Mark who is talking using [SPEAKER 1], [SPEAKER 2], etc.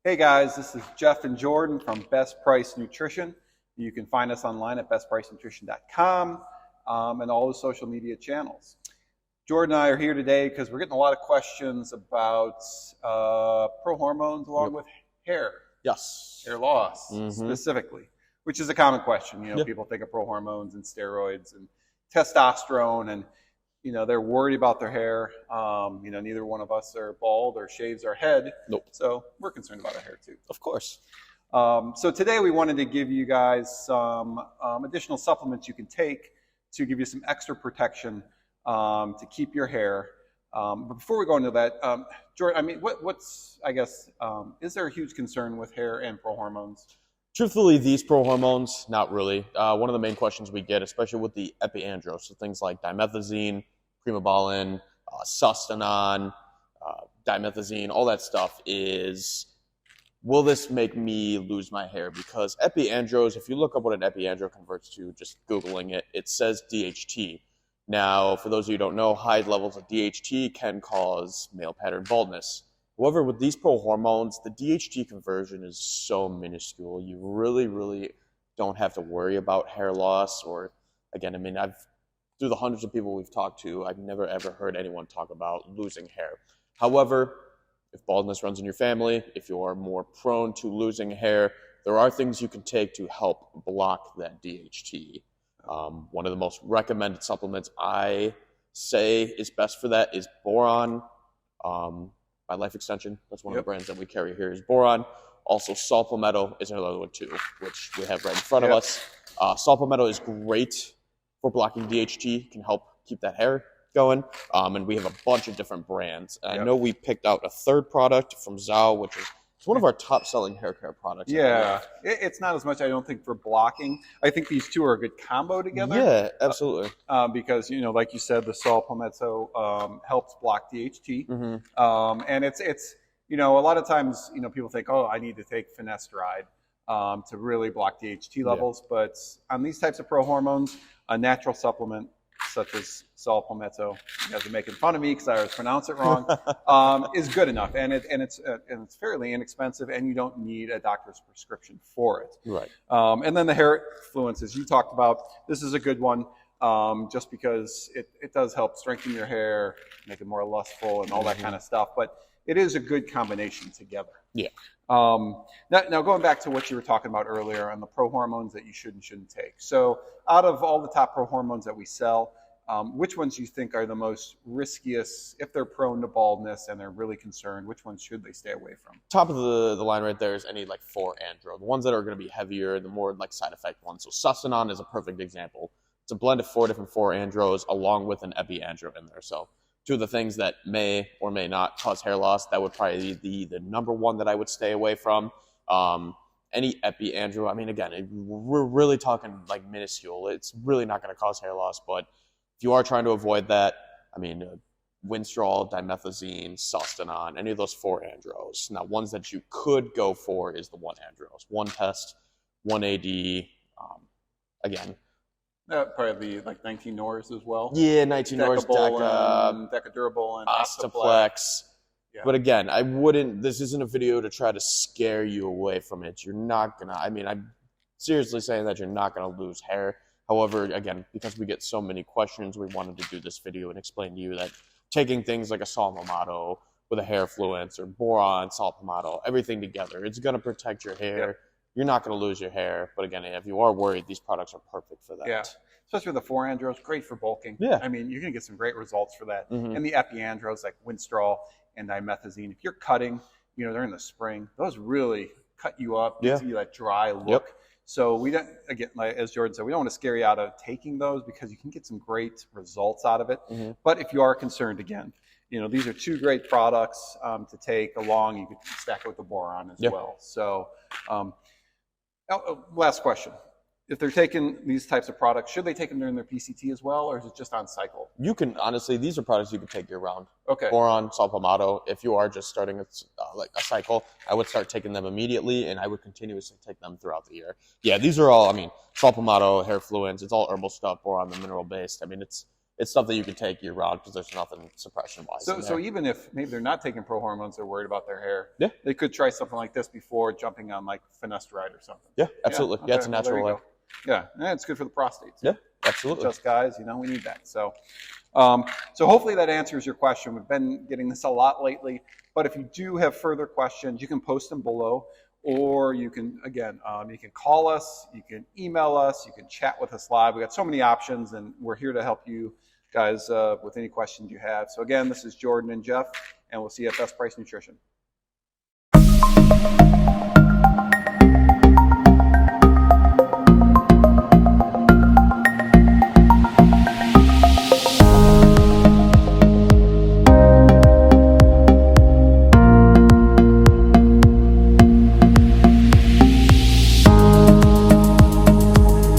[SPEAKER 1] Hey guys, this is Jeff and Jordan from Best Price Nutrition. You can find us online at BestPriceNutrition.com and all the social media channels. Jordan and I are here today because we're getting a lot of questions about prohormones along with hair.
[SPEAKER 2] Yes.
[SPEAKER 1] Hair loss specifically, which is a common question. You know, people think of prohormones and steroids and testosterone, and you know, they're worried about their hair. You know, neither one of us are bald or shaves our head.
[SPEAKER 2] Nope.
[SPEAKER 1] So we're concerned about our hair too.
[SPEAKER 2] Of course.
[SPEAKER 1] So today we wanted to give you guys some additional supplements you can take to give you some extra protection to keep your hair. But before we go into that, Jordan, I mean, is there a huge concern with hair and prohormones?
[SPEAKER 2] Truthfully, these prohormones, not really. One of the main questions we get, especially with the epiandros, so things like dimethazine, primobolan, sustanon, dimethazine, all that stuff is, will this make me lose my hair? Because epiandros, if you look up what an epiandro converts to, just Googling it, it says DHT. Now, for those of you who don't know, high levels of DHT can cause male pattern baldness. However, with these prohormones, the DHT conversion is so minuscule. You really don't have to worry about hair loss. Or, again, I mean, through the hundreds of people we've talked to, I've never ever heard anyone talk about losing hair. However, if baldness runs in your family, if you're more prone to losing hair, there are things you can take to help block that DHT. One of the most recommended supplements I say is best for that is boron. By Life Extension, that's one of the brands that we carry here is boron. Also, saw palmetto is another one too, which we have right in front of us. Saw palmetto is great for blocking DHT, can help keep that hair going. And we have a bunch of different brands. I know we picked out a third product from Zao, which is one of our top-selling hair care products.
[SPEAKER 1] Yeah, it's not as much, I don't think, for blocking. I think these two are a good combo together.
[SPEAKER 2] Yeah, absolutely.
[SPEAKER 1] Because, you know, like you said, the saw palmetto helps block DHT. And it's, you know, a lot of times, you know, people think, oh, I need to take finasteride to really block DHT levels. But on these types of prohormones, a natural supplement such as saw palmetto, you guys are making fun of me because I always pronounce it wrong, is good enough, and it's fairly inexpensive, and you don't need a doctor's prescription for it.
[SPEAKER 2] Right.
[SPEAKER 1] And then the hair fluences you talked about. This is a good one, just because it does help strengthen your hair, make it more lustful, and all that kind of stuff. But it is a good combination together.
[SPEAKER 2] Yeah.
[SPEAKER 1] Now going back to what you were talking about earlier on the prohormones that you should and shouldn't take. So out of all the top prohormones that we sell, which ones do you think are the most riskiest if they're prone to baldness and they're really concerned? Which ones should they stay away from?
[SPEAKER 2] Top of the line right there is any like 4-andro, the ones that are going to be heavier, the more like side effect ones. So sustanon is a perfect example. It's a blend of 4 different 4-andros along with an epiandro in there. So two of the things that may or may not cause hair loss, that would probably be the number one that I would stay away from. Any epiandro, I mean, again, we're really talking like minuscule. It's really not going to cause hair loss, but if you are trying to avoid that, I mean, winstrol, dimethazine, sustanon, any of those 4-andros. Now, ones that you could go for is the 1-andros. 1-test, 1-AD, again.
[SPEAKER 1] Probably like 19-nors as well.
[SPEAKER 2] Yeah, 19-nors,
[SPEAKER 1] Decadurable, and
[SPEAKER 2] Ostaplex. Yeah. But again, this isn't a video to try to scare you away from it. You're not going to, I mean, I'm seriously saying that you're not going to lose hair. However, again, because we get so many questions, we wanted to do this video and explain to you that taking things like a saw palmetto with a hair fluence or boron, saw palmetto, everything together, it's going to protect your hair. Yep. You're not going to lose your hair. But again, if you are worried, these products are perfect for that.
[SPEAKER 1] Yeah, especially with the 4-andros, great for bulking.
[SPEAKER 2] Yeah.
[SPEAKER 1] I mean, you're going to get some great results for that. And the epiandros like winstrol and dimethazine, if you're cutting, you know, during the spring, those really cut you up, gives you that dry look.
[SPEAKER 2] Yep.
[SPEAKER 1] So we don't, again, like as Jordan said, we don't want to scare you out of taking those because you can get some great results out of it. But if you are concerned, again, you know, these are two great products to take along. You could stack it with the boron as well. So last question. If they're taking these types of products, should they take them during their PCT as well, or is it just on cycle?
[SPEAKER 2] You can, honestly, these are products you can take year-round.
[SPEAKER 1] Okay.
[SPEAKER 2] Boron, saw palmetto. If you are just starting like a cycle, I would start taking them immediately, and I would continuously take them throughout the year. Yeah, these are all, I mean, saw palmetto, hair fluence, it's all herbal stuff, boron, the mineral-based. I mean, it's it's stuff that you can take year round because there's nothing suppression wise.
[SPEAKER 1] So even if maybe they're not taking Prohormones, they're worried about their hair.
[SPEAKER 2] Yeah.
[SPEAKER 1] They could try something like this before jumping on like finasteride or something.
[SPEAKER 2] Yeah, absolutely.
[SPEAKER 1] Yeah,
[SPEAKER 2] it's a natural way.
[SPEAKER 1] Yeah, and it's good for the prostate.
[SPEAKER 2] Yeah, absolutely.
[SPEAKER 1] Just guys, we need that. So, so hopefully that answers your question. We've been getting this a lot lately, but if you do have further questions, you can post them below, or you can, again, you can call us, you can email us, you can chat with us live. We got so many options, and we're here to help you guys with any questions you have. So again, this is Jordan and Jeff, and we'll see you at Best Price Nutrition.